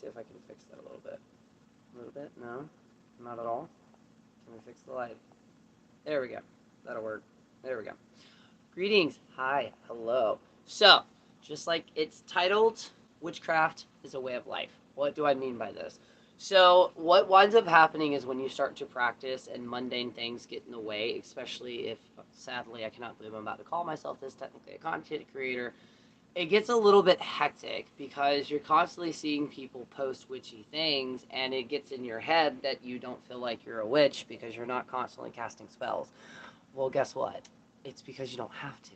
see if I can fix that a little bit. A little bit? No? Not at all? Can we fix the light? There we go. That'll work. There we go. Greetings. Hi. Hello. So, just like it's titled, Witchcraft is a way of life. What do I mean by this? So, what winds up happening is when you start to practice and mundane things get in the way, especially if, sadly, I cannot believe I'm about to call myself this, technically a content creator, it gets a little bit hectic because you're constantly seeing people post witchy things, and it gets in your head that you don't feel like you're a witch because you're not constantly casting spells. Well, guess what? It's because you don't have to.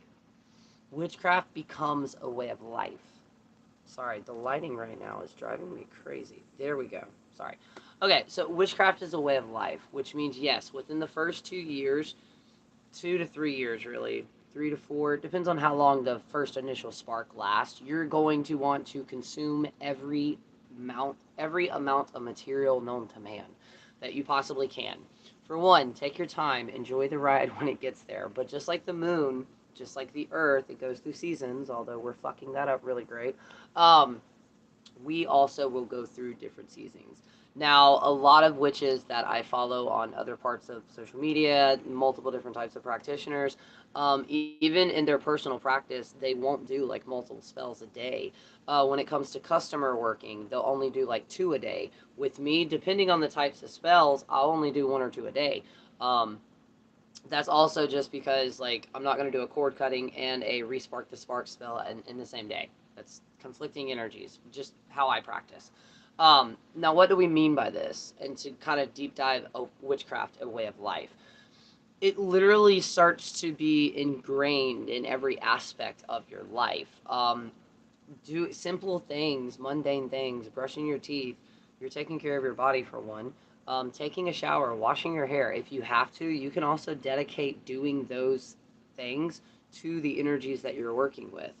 Witchcraft becomes a way of life. Sorry, the lighting right now is driving me crazy. There we go. Sorry. Okay, so witchcraft is a way of life, which means, yes, within the first 2 years, 2 to 3 years really, 3 to 4, depends on how long the first initial spark lasts, you're going to want to consume every amount of material known to man that you possibly can. For one, take your time, enjoy the ride when it gets there. But just like the moon, just like the earth, it goes through seasons, although we're fucking that up really great. We also will go through different seasons. Now, a lot of witches that I follow on other parts of social media, multiple different types of practitioners, even in their personal practice, they won't do like multiple spells a day. When it comes to customer working, they'll only do like 2 a day. With me, depending on the types of spells, I'll only do 1 or 2 a day. Um, that's also just because like I'm not going to do a cord cutting and a respark the spark spell in the same day. That's conflicting energies, just how I practice. Now, what do we mean by this? And to kind of deep dive witchcraft, a way of life, it literally starts to be ingrained in every aspect of your life. Do simple things, mundane things, brushing your teeth. You're taking care of your body for one. Taking a shower, washing your hair. If you have to, you can also dedicate doing those things to the energies that you're working with.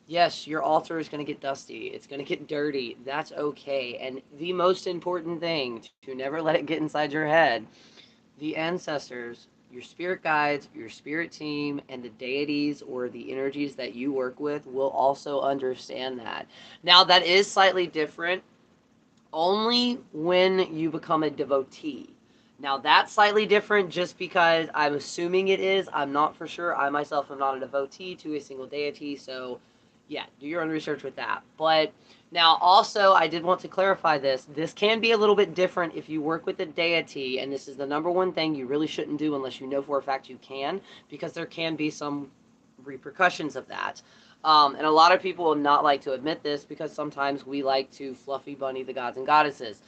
Yes, your altar is going to get dusty. It's going to get dirty. That's okay. And the most important thing, to never let it get inside your head, the ancestors, your spirit guides, your spirit team, and the deities or the energies that you work with will also understand that. Now, that is slightly different only when you become a devotee. Now, that's slightly different just because I'm assuming it is. I'm not for sure. I myself am not a devotee to a single deity, so yeah, do your own research with that. But now, also, I did want to clarify this. This can be a little bit different if you work with a deity, and this is the number one thing you really shouldn't do unless you know for a fact you can, because there can be some repercussions of that. And a lot of people will not like to admit this because sometimes we like to fluffy bunny the gods and goddesses.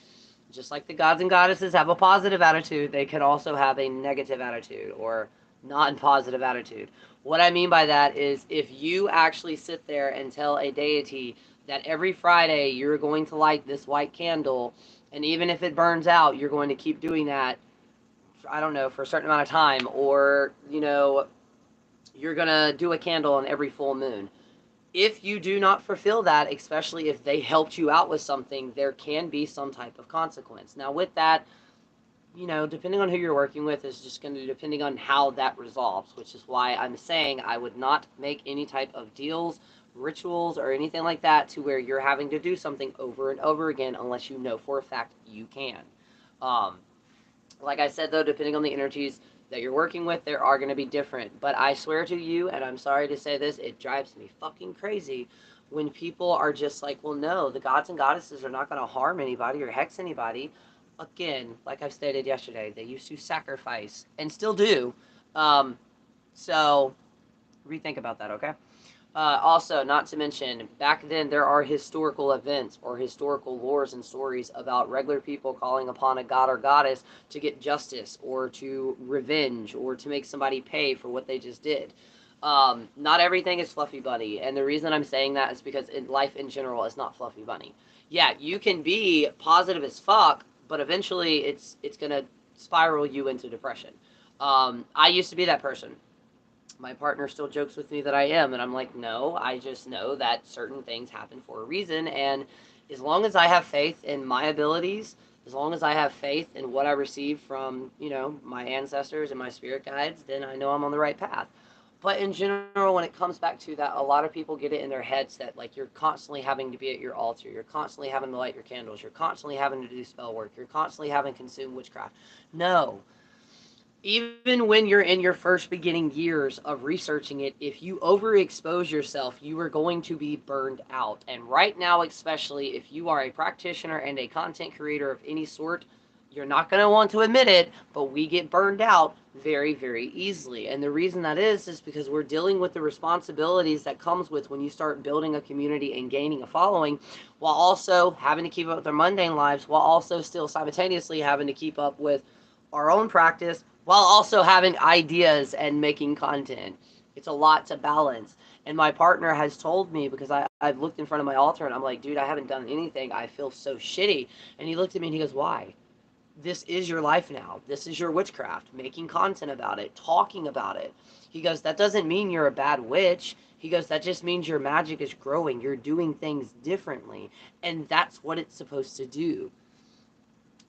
Just like the gods and goddesses have a positive attitude, they can also have a negative attitude or non-positive attitude. What I mean by that is if you actually sit there and tell a deity that every Friday you're going to light this white candle, and even if it burns out, you're going to keep doing that, I don't know, for a certain amount of time, or, you're going to do a candle on every full moon. If you do not fulfill that, especially if they helped you out with something, there can be some type of consequence. Now, with that, depending on who you're working with, is just going to be depending on how that resolves, which is why I'm saying I would not make any type of deals, rituals, or anything like that to where you're having to do something over and over again unless you know for a fact you can. Um, like I said, though, depending on the energies that you're working with, there are going to be different. But I swear to you, and I'm sorry to say this, it drives me fucking crazy when people are just like, well, no, the gods and goddesses are not going to harm anybody or hex anybody. Again, like I've stated yesterday, they used to sacrifice and still do. Um, so rethink about that, okay? Also, not to mention, back then there are historical events or historical lores and stories about regular people calling upon a god or goddess to get justice or to revenge or to make somebody pay for what they just did. Not everything is fluffy bunny, and the reason I'm saying that is because life in general is not fluffy bunny. Yeah, you can be positive as fuck, but eventually it's gonna spiral you into depression. I used to be that person. My partner still jokes with me that I am, and I'm like, no, I just know that certain things happen for a reason, and as long as I have faith in my abilities, as long as I have faith in what I receive from, my ancestors and my spirit guides, then I know I'm on the right path. But in general, when it comes back to that, a lot of people get it in their heads that like you're constantly having to be at your altar, you're constantly having to light your candles, you're constantly having to do spell work, you're constantly having to consume witchcraft. No, even when you're in your first beginning years of researching it, if you overexpose yourself, you are going to be burned out. And right now, especially if you are a practitioner and a content creator of any sort, you're not going to want to admit it, but we get burned out very, very easily. And the reason that is because we're dealing with the responsibilities that comes with when you start building a community and gaining a following, while also having to keep up with their mundane lives, while also still simultaneously having to keep up with our own practice, while also having ideas and making content. It's a lot to balance. And my partner has told me, because I've looked in front of my altar and I'm like, dude, I haven't done anything. I feel so shitty. And he looked at me and he goes, why? This is your life now. This is your witchcraft. Making content about it, talking about it. He goes, that doesn't mean you're a bad witch. He goes, that just means your magic is growing. You're doing things differently. And that's what it's supposed to do.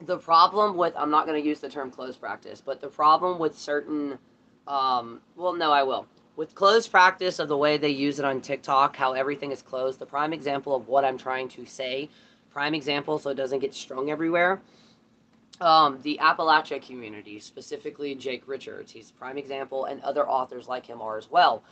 The problem with, I'm not going to use the term closed practice, but the problem with certain, well, no, I will. With closed practice of the way they use it on TikTok, how everything is closed, the prime example of what I'm trying to say, prime example so it doesn't get strung everywhere, the Appalachia community, specifically Jake Richards, he's a prime example, and other authors like him are as well.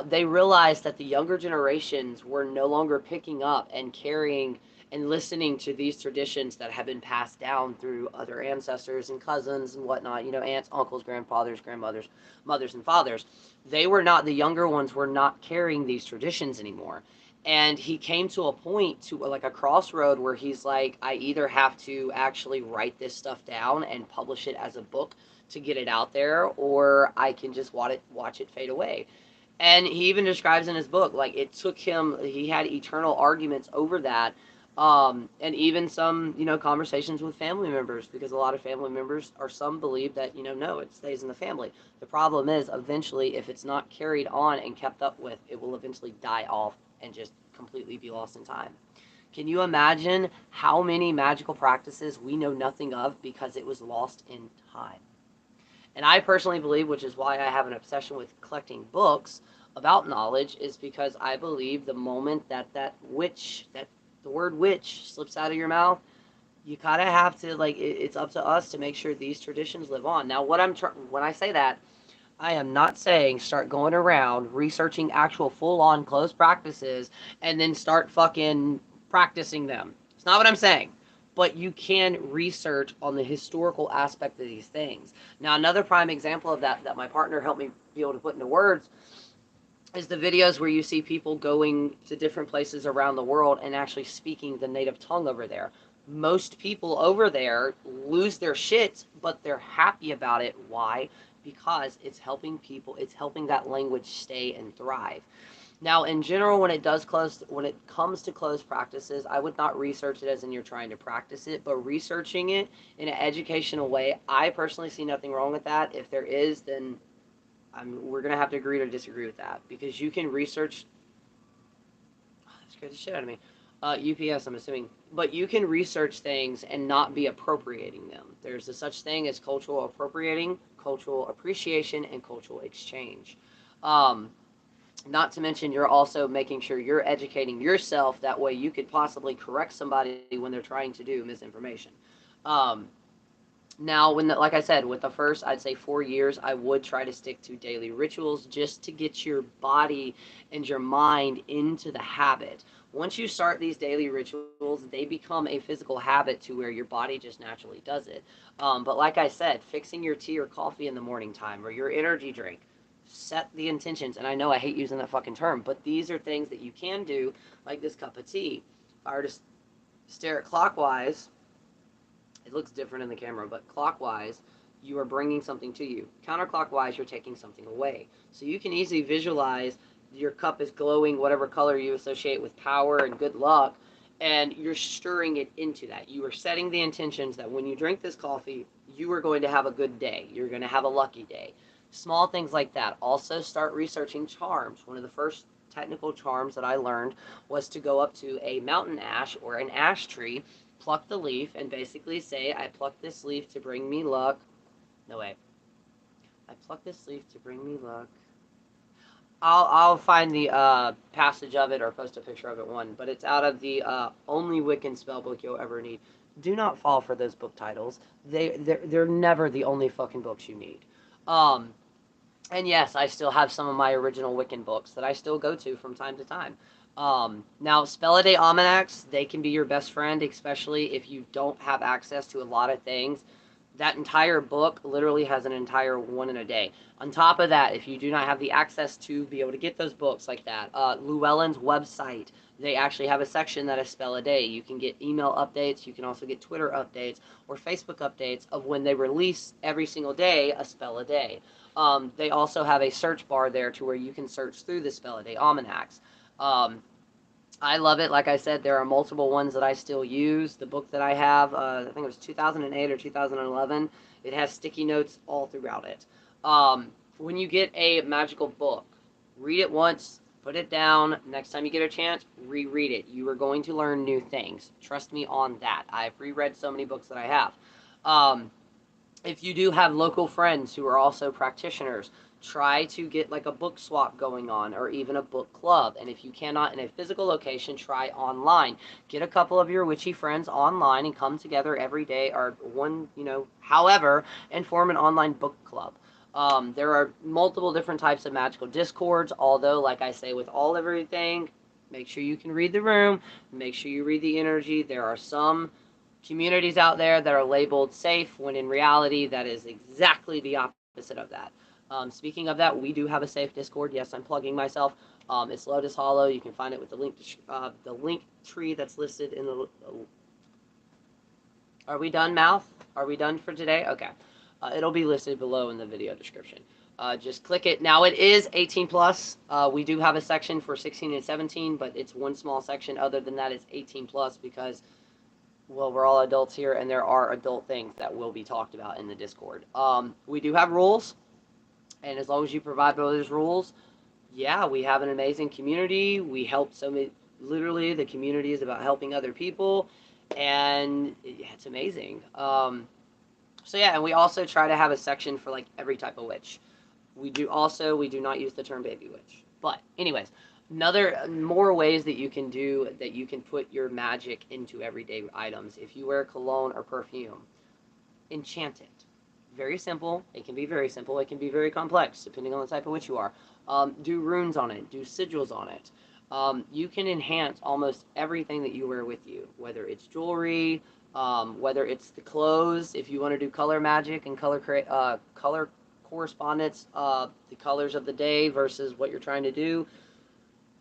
They realized that the younger generations were no longer picking up and carrying and listening to these traditions that have been passed down through other ancestors and cousins and whatnot, you know, aunts, uncles, grandfathers, grandmothers, mothers, and fathers. They were not, the younger ones were not carrying these traditions anymore. And he came to a point, to like a crossroad, where he's like, I either have to actually write this stuff down and publish it as a book to get it out there, or I can just watch it fade away. And he even describes in his book, like, it took him, he had eternal arguments over that. And even some, you know, conversations with family members, because a lot of family members, or some believe that, you know, no, it stays in the family. The problem is, eventually, if it's not carried on and kept up with, it will eventually die off and just completely be lost in time. Can you imagine how many magical practices we know nothing of because it was lost in time? And I personally believe, which is why I have an obsession with collecting books about knowledge, is because I believe the moment that the word witch slips out of your mouth, you kind of have to, like, it's up to us to make sure these traditions live on. Now, when I say that, I am not saying start going around researching actual full-on closed practices and then start fucking practicing them. It's not what I'm saying. But you can research on the historical aspect of these things. Now, another prime example of that my partner helped me be able to put into words is the videos where you see people going to different places around the world and actually speaking the native tongue over there. Most people over there lose their shit, but they're happy about it. Why? Because it's helping people, it's helping that language stay and thrive. Now, in general, when it comes to closed practices, I would not research it as in you're trying to practice it, but researching it in an educational way, I personally see nothing wrong with that. If there is, then we're going to have to agree to disagree with that, because you can research. Oh, that scared the shit out of me. UPS, I'm assuming. But you can research things and not be appropriating them. There's a such thing as cultural appropriating, cultural appreciation, and cultural exchange. Um, Not to mention, you're also making sure you're educating yourself. That way, you could possibly correct somebody when they're trying to do misinformation. Um, Now, like I said, with the first, I'd say 4 years, I would try to stick to daily rituals just to get your body and your mind into the habit. Once you start these daily rituals, they become a physical habit to where your body just naturally does it. But like I said, fixing your tea or coffee in the morning time or your energy drink, set the intentions. And I know I hate using that fucking term, but these are things that you can do, like this cup of tea. If I were to stare it clockwise, it looks different in the camera, but clockwise, you are bringing something to you. Counterclockwise, you're taking something away. So you can easily visualize your cup is glowing, whatever color you associate with power and good luck, and you're stirring it into that. You are setting the intentions that when you drink this coffee, you are going to have a good day. You're going to have a lucky day. Small things like that. Also, start researching charms. One of the first technical charms that I learned was to go up to a mountain ash or an ash tree, pluck the leaf, and basically say, I pluck this leaf to bring me luck. No, wait. I pluck this leaf to bring me luck. I'll find the passage of it or post a picture of it one, but it's out of the only Wiccan spell book you'll ever need. Do not fall for those book titles. They're never the only fucking books you need. Um, and yes, I still have some of my original Wiccan books that I still go to from time to time. Now, Spell a Day Almanacs, they can be your best friend, especially if you don't have access to a lot of things. That entire book literally has an entire one in a day. On top of that, if you do not have the access to be able to get those books like that, Llewellyn's website, they actually have a section that is Spell a Day. You can get email updates, you can also get Twitter updates or Facebook updates of when they release every single day a Spell a Day. They also have a search bar there to where you can search through the Spell a Day Almanacs. Um, I love it. Like I said, there are multiple ones that I still use. The book that I have, I think it was 2008 or 2011, it has sticky notes all throughout it. When you get a magical book, read it once, put it down. Next time you get a chance, reread it. You are going to learn new things. Trust me on that. I've reread so many books that I have. Um, if you do have local friends who are also practitioners, try to get like a book swap going on or even a book club. And if you cannot in a physical location, try online. Get a couple of your witchy friends online and come together every day or one, however, and form an online book club. There are multiple different types of magical discords, although, like I say, with all everything, make sure you can read the room, make sure you read the energy. There are some communities out there that are labeled safe when in reality that is exactly the opposite of that. Speaking of that, we do have a safe Discord. Yes, I'm plugging myself. It's Lotus Hollow. You can find it with the link tree that's listed in the. Are we done, Mouth? Are we done for today? Okay. It'll be listed below in the video description. Just click it. Now it is 18 plus. We do have a section for 16 and 17, but it's one small section. Other than that, it's 18 plus because, well, we're all adults here, and there are adult things that will be talked about in the Discord. We do have rules, and as long as you provide those rules, yeah, we have an amazing community. We help so many. Literally, the community is about helping other people, and it's amazing. So yeah, and we also try to have a section for like every type of witch. We do not use the term baby witch. But anyways, more ways that you can put your magic into everyday items. If you wear cologne or perfume, enchant it. Very simple. It can be very simple. It can be very complex, depending on the type of witch you are. Do runes on it. Do sigils on it. You can enhance almost everything that you wear with you, whether it's jewelry, whether it's the clothes. If you want to do color magic and color correspondence, the colors of the day versus what you're trying to do.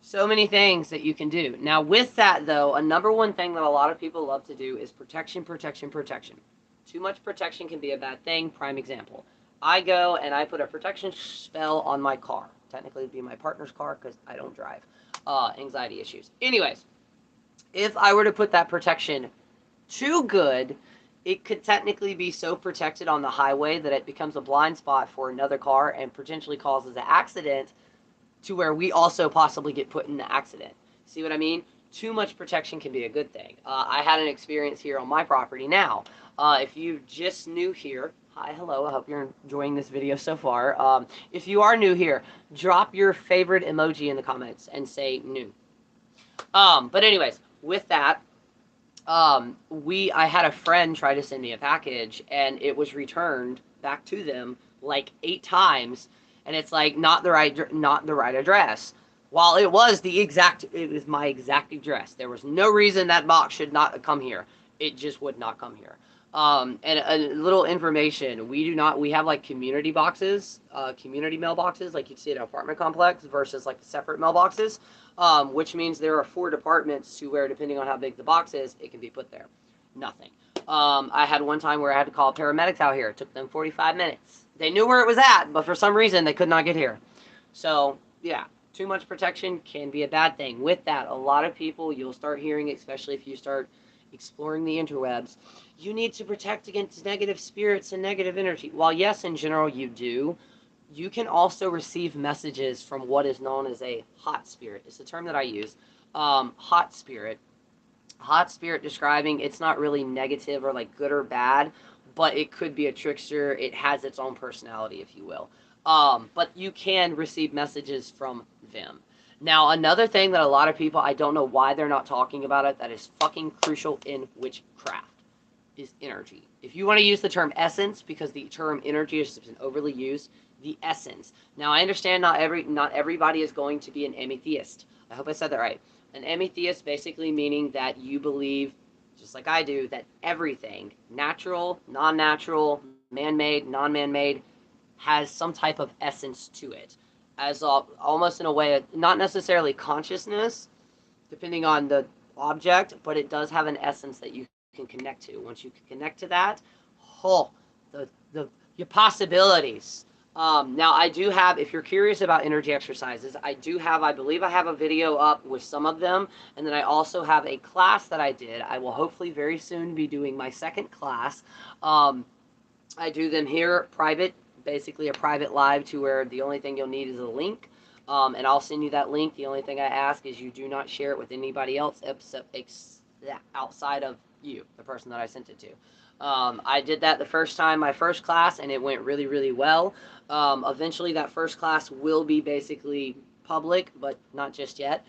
So many things that you can do. Now, with that, though, a number one thing that a lot of people love to do is protection, protection, protection. Too much protection can be a bad thing. Prime example. I go and I put a protection spell on my car. Technically, it'd be my partner's car because I don't drive. Anxiety issues. Anyways, if I were to put that protection too good, it could technically be so protected on the highway that it becomes a blind spot for another car and potentially causes an accident to where we also possibly get put in an accident. See what I mean? Too much protection can be a good thing. I had an experience here on my property now. If you just new here, hi, hello, I hope you're enjoying this video so far. If you are new here, drop your favorite emoji in the comments and say new. But anyways, with that, I had a friend try to send me a package and it was returned back to them like 8 times, and it's like not the right address. While it was my exact address. There was no reason that box should not come here. It just would not come here. And a little information, we have like community boxes, community mailboxes, like you'd see at an apartment complex versus like separate mailboxes, which means there are 4 departments to where, depending on how big the box is, it can be put there. Nothing. I had one time where I had to call paramedics out here. It took them 45 minutes. They knew where it was at, but for some reason they could not get here. So, yeah. Too much protection can be a bad thing. With that, a lot of people, you'll start hearing, especially if you start exploring the interwebs, you need to protect against negative spirits and negative energy. While yes, in general you do, you can also receive messages from what is known as a hot spirit. It's the term that I use. Hot spirit. Hot spirit describing, it's not really negative or like good or bad, but it could be a trickster. It has its own personality, if you will. But you can receive messages from them. Now, another thing that a lot of people, I don't know why they're not talking about it, that is fucking crucial in witchcraft, is energy. If you want to use the term essence, because the term energy has been overly used, the essence. Now, I understand not everybody is going to be an amethyst. I hope I said that right. An amethyst basically meaning that you believe, just like I do, that everything, natural, non-natural, man-made, non-man-made, has some type of essence to it, as almost in a way, not necessarily consciousness, depending on the object, but it does have an essence that you can connect to. Once you can connect to that, oh, the your possibilities. Now, I do have, if you're curious about energy exercises, I believe I have a video up with some of them, and then I also have a class that I did. I will hopefully very soon be doing my second class. I do them here private, basically a private live, to where the only thing you'll need is a link. And I'll send you that link. The only thing I ask is you do not share it with anybody else outside of you, the person that I sent it to. I did that the first time, my first class, and it went really, really well. Eventually, that first class will be basically public, but not just yet.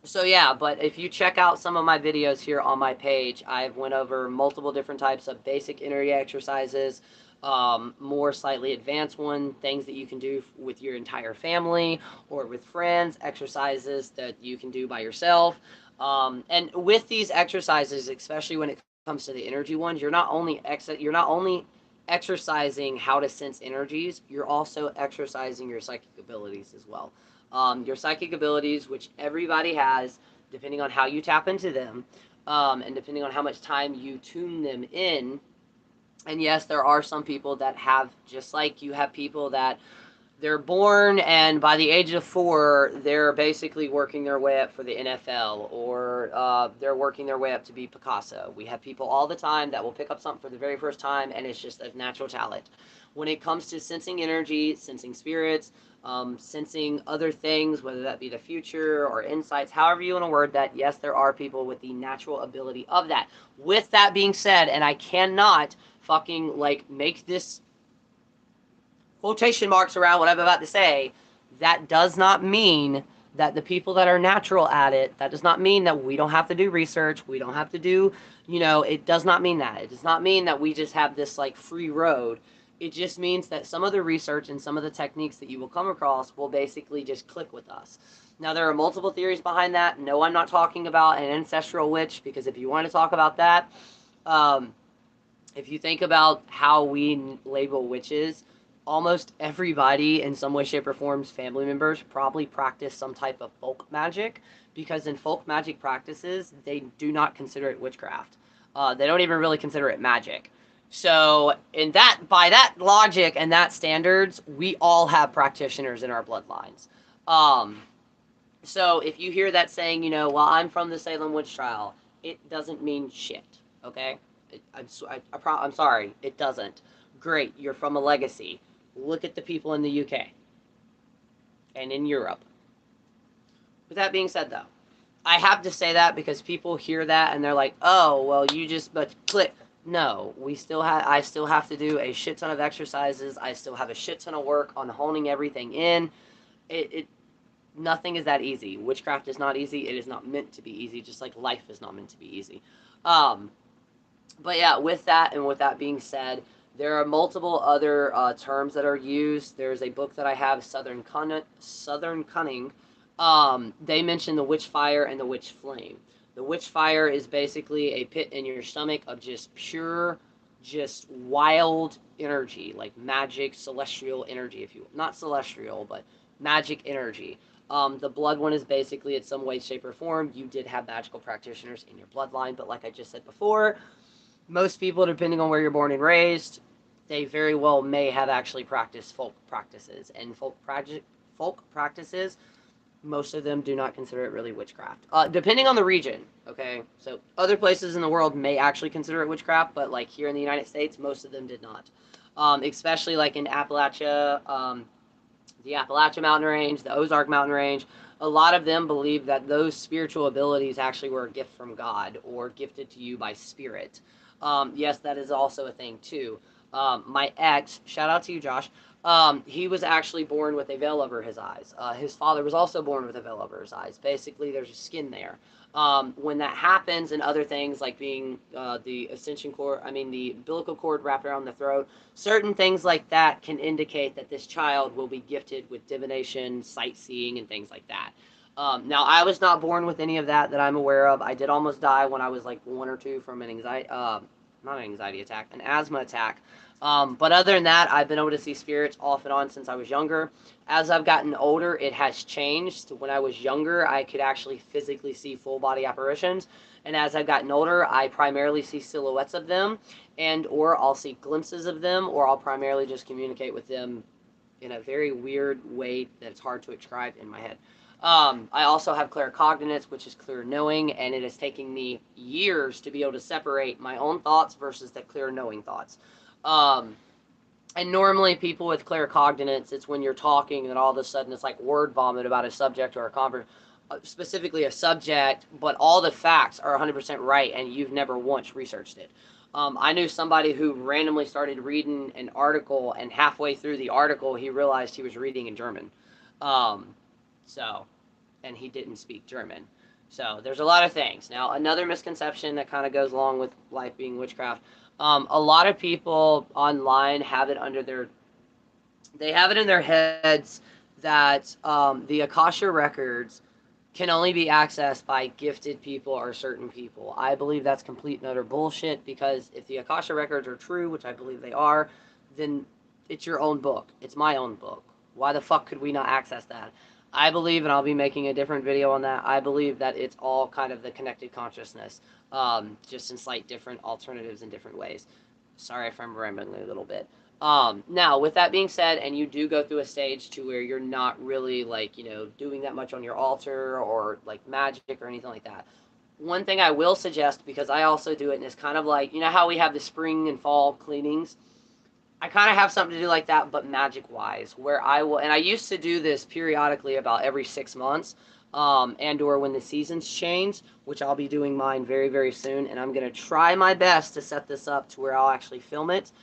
So yeah, but if you check out some of my videos here on my page, I've went over multiple different types of basic energy exercises, more slightly advanced one, things that you can do with your entire family or with friends, exercises that you can do by yourself. And with these exercises, especially when it comes to the energy ones, you're not only exercising how to sense energies, you're also exercising your psychic abilities as well. Your psychic abilities, which everybody has, depending on how you tap into them, and depending on how much time you tune them in. And yes, there are some people that have, just like you have people that they're born and by the age of 4, they're basically working their way up for the NFL, or they're working their way up to be Picasso. We have people all the time that will pick up something for the very first time, and it's just a natural talent. When it comes to sensing energy, sensing spirits, sensing other things, whether that be the future or insights, however you want to word that, yes, there are people with the natural ability of that. With that being said, and I cannot fucking make this quotation marks around what I'm about to say, that does not mean that the people that are natural at it, that does not mean that we don't have to do research, we don't have to do, it does not mean that. It does not mean that we just have this free road. It just means that some of the research and some of the techniques that you will come across will basically just click with us. Now, there are multiple theories behind that. No, I'm not talking about an ancestral witch, because if you want to talk about that, if you think about how we label witches, almost everybody in some way, shape, or form, family members, probably practice some type of folk magic, because in folk magic practices, they do not consider it witchcraft. They don't even really consider it magic. So, by that logic and that standards, we all have practitioners in our bloodlines. So if you hear that saying, well, I'm from the Salem witch trial, it doesn't mean shit. Okay, I'm sorry, it doesn't. Great, you're from a legacy. Look at the people in the UK and in Europe. With that being said, though, I have to say that because people hear that and they're like, "Oh, well, but click." No, I still have to do a shit ton of exercises. I still have a shit ton of work on honing everything in. Nothing is that easy. Witchcraft is not easy. It is not meant to be easy, just like life is not meant to be easy. But yeah, with that being said, there are multiple other terms that are used. There's a book that I have, Southern Cunning. They mention the witch fire and the witch flame. The witch fire is basically a pit in your stomach of just pure, just wild energy, like magic, celestial energy, if you will. Not celestial, but magic energy. The blood one is basically, in some way, shape, or form, you did have magical practitioners in your bloodline, but like I just said before, most people, depending on where you're born and raised, they very well may have actually practiced folk practices. And folk practices, most of them do not consider it really witchcraft. Depending on the region, okay? So other places in the world may actually consider it witchcraft, but here in the United States, most of them did not. Especially in Appalachia, the Appalachian Mountain Range, the Ozark Mountain Range, a lot of them believe that those spiritual abilities actually were a gift from God or gifted to you by spirit. Yes, that is also a thing too. My ex, shout out to you, Josh. He was actually born with a veil over his eyes. His father was also born with a veil over his eyes. Basically, there's a skin there. When that happens, and other things like being the ascension cord, the umbilical cord wrapped around the throat, certain things like that can indicate that this child will be gifted with divination, sightseeing, and things like that. Now, I was not born with any of that I'm aware of. I did almost die when I was like 1 or 2 from an anxiety, not an anxiety attack, an asthma attack. But other than that, I've been able to see spirits off and on since I was younger. As I've gotten older, it has changed. When I was younger, I could actually physically see full body apparitions. And as I've gotten older, I primarily see silhouettes of them, and or I'll see glimpses of them, or I'll primarily just communicate with them in a very weird way that's hard to describe in my head. I also have claircognizance, which is clear knowing, and it is taking me years to be able to separate my own thoughts versus the clear knowing thoughts. Um, and normally people with claircognizance, it's when you're talking and all of a sudden it's like word vomit about a subject or a conversation, specifically a subject, but all the facts are 100% right and you've never once researched it. I knew somebody who randomly started reading an article, and halfway through the article he realized he was reading in German. Um, so, and he didn't speak German. So there's a lot of things. Now, another misconception that kind of goes along with life being witchcraft. A lot of people online have it in their heads that the Akasha records can only be accessed by gifted people or certain people. I believe that's complete and utter bullshit, because if the Akasha records are true, which I believe they are, then it's your own book. It's my own book. Why the fuck could we not access that? I believe, and I'll be making a different video on that, I believe that it's all kind of the connected consciousness, just in slight different alternatives in different ways. Sorry if I'm rambling a little bit. Now, with that being said, and you do go through a stage to where you're not really, like, doing that much on your altar or, like, magic or anything like that. One thing I will suggest, because I also do it, and it's kind of like, how we have the spring and fall cleanings? I kind of have something to do like that, but magic-wise, where I will, and I used to do this periodically about every 6 months, and or when the seasons change, which I'll be doing mine very, very soon, and I'm going to try my best to set this up to where I'll actually film it,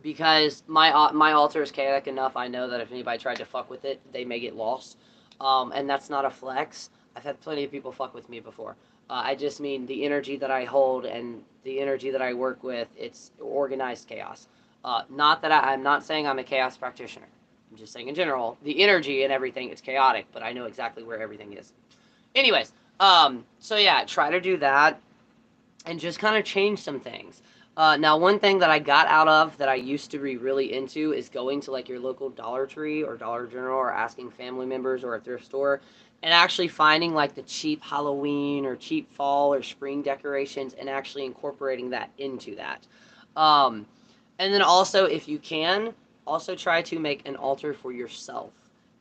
because my altar is chaotic enough. I know that if anybody tried to fuck with it, they may get lost, and that's not a flex. I've had plenty of people fuck with me before. I just mean the energy that I hold and the energy that I work with, it's organized chaos. Not that I'm not saying I'm a chaos practitioner. I'm just saying in general, the energy and everything, it's chaotic, but I know exactly where everything is. Anyways, so yeah, try to do that and just kind of change some things. Now, one thing that I got out of that I used to be really into is going to like your local Dollar Tree or Dollar General, or asking family members or a thrift store, and actually finding like the cheap Halloween or cheap fall or spring decorations and actually incorporating that into that. Um, and then also, if you can, also try to make an altar for yourself.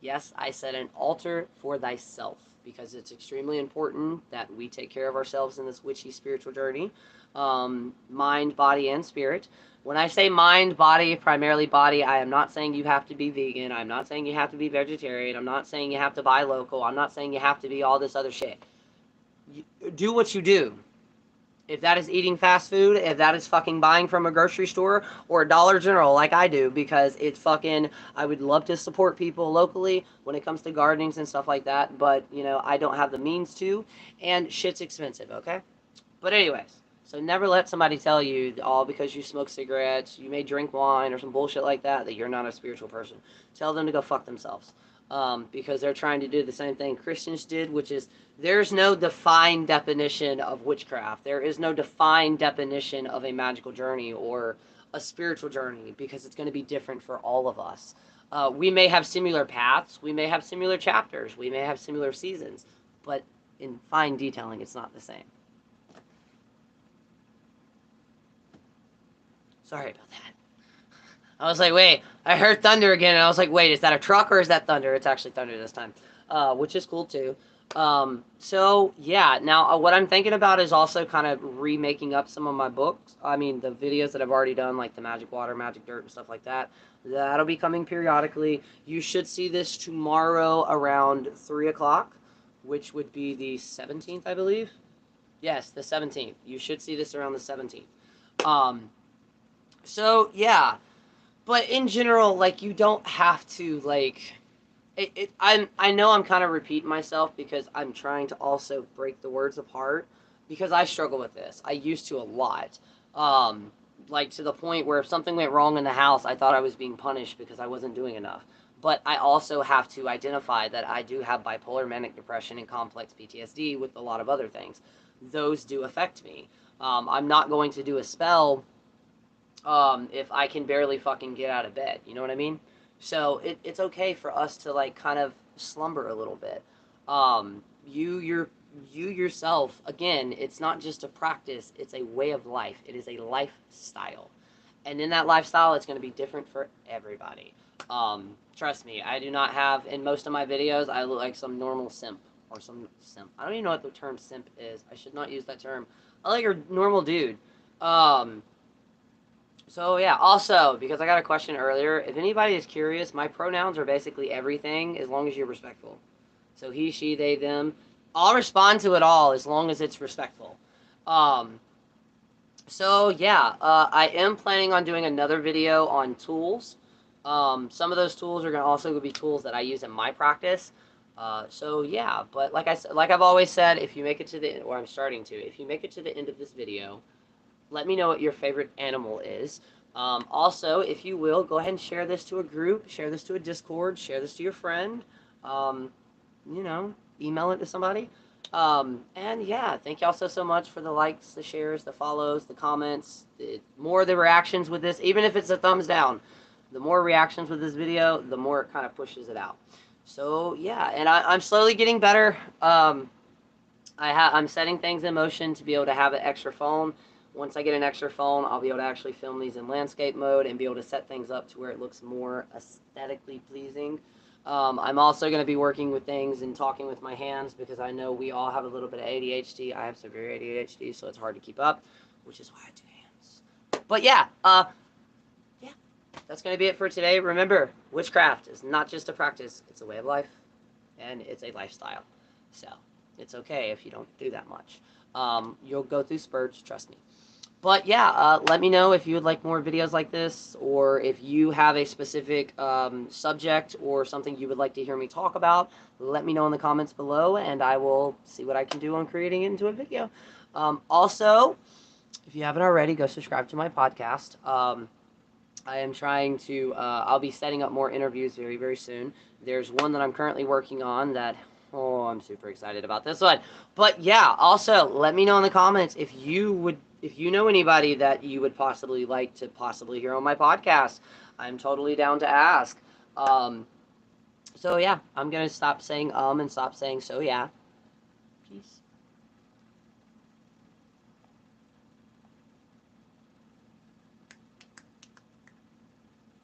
Yes, I said an altar for thyself, because it's extremely important that we take care of ourselves in this witchy spiritual journey. Mind, body, and spirit. When I say mind, body, primarily body, I am not saying you have to be vegan. I'm not saying you have to be vegetarian. I'm not saying you have to buy local. I'm not saying you have to be all this other shit. Do what you do. If that is eating fast food, if that is fucking buying from a grocery store or a Dollar General like I do, because it's fucking, I would love to support people locally when it comes to gardenings and stuff like that, but, I don't have the means to, and shit's expensive, okay? But anyways, so never let somebody tell you, all because you smoke cigarettes, you may drink wine or some bullshit like that, that you're not a spiritual person. Tell them to go fuck themselves. Because they're trying to do the same thing Christians did, which is, there's no defined definition of witchcraft. There is no defined definition of a magical journey or a spiritual journey, because it's going to be different for all of us. We may have similar paths, we may have similar chapters, we may have similar seasons, but in fine detailing, it's not the same. Sorry about that. I was like, wait, I heard thunder again, and I was like, wait, is that a truck or is that thunder? It's actually thunder this time, which is cool too. So yeah, now what I'm thinking about is also kind of remaking up some of my books. I mean, the videos that I've already done, like the magic water, magic dirt, and stuff like that. That'll be coming periodically. You should see this tomorrow around 3 o'clock, which would be the 17th, I believe. Yes, the 17th. You should see this around the 17th. Um, So yeah, but in general, like you don't have to like. I know I'm kind of repeating myself because I'm trying to also break the words apart because I struggle with this. I used to a lot. Um, like to the point where if something went wrong in the house, I thought I was being punished because I wasn't doing enough. But I also have to identify that I do have bipolar manic depression and complex PTSD with a lot of other things. Those do affect me. I'm not going to do a spell if I can barely fucking get out of bed. You know what I mean? So it's okay for us to like kind of slumber a little bit. You yourself, again, it's not just a practice, it's a way of life. It is a lifestyle. And in that lifestyle, it's going to be different for everybody. Trust me, I do not have, in most of my videos, I look like some normal simp or some simp. I don't even know what the term simp is. I should not use that term. I like a normal dude. Um, so yeah, also, because I got a question earlier, if anybody is curious, my pronouns are basically everything as long as you're respectful. So he, she, they, them. I'll respond to it all as long as it's respectful. Um, so yeah, I am planning on doing another video on tools. Some of those tools are gonna also be tools that I use in my practice. So yeah, but like I said, like I've always said, if you make it to the, or I'm starting to, if you make it to the end of this video, let me know what your favorite animal is. Also, if you will, go ahead and share this to a group, share this to a Discord, share this to your friend. Um, you know, email it to somebody. And yeah, thank y'all so much for the likes, the shares, the follows, the comments, more the reactions with this, even if it's a thumbs down. The more reactions with this video, the more it kind of pushes it out. So yeah, and I'm slowly getting better. I'm setting things in motion to be able to have an extra phone. Once I get an extra phone, I'll be able to actually film these in landscape mode and be able to set things up to where it looks more aesthetically pleasing. I'm also going to be working with things and talking with my hands because I know we all have a little bit of ADHD. I have severe ADHD, so it's hard to keep up, which is why I do hands. But yeah, yeah, that's going to be it for today. Remember, witchcraft is not just a practice; it's a way of life, and it's a lifestyle. So it's okay if you don't do that much. You'll go through spurts, trust me. But yeah, let me know if you would like more videos like this, or if you have a specific subject or something you would like to hear me talk about. Let me know in the comments below, and I will see what I can do on creating it into a video. Also, if you haven't already, go subscribe to my podcast. I am trying to, I'll be setting up more interviews very, very soon. There's one that I'm currently working on that, oh, I'm super excited about this one. But yeah, also, let me know in the comments if you know anybody that you would possibly like to possibly hear on my podcast. I'm totally down to ask. So yeah, I'm going to stop saying and stop saying so yeah.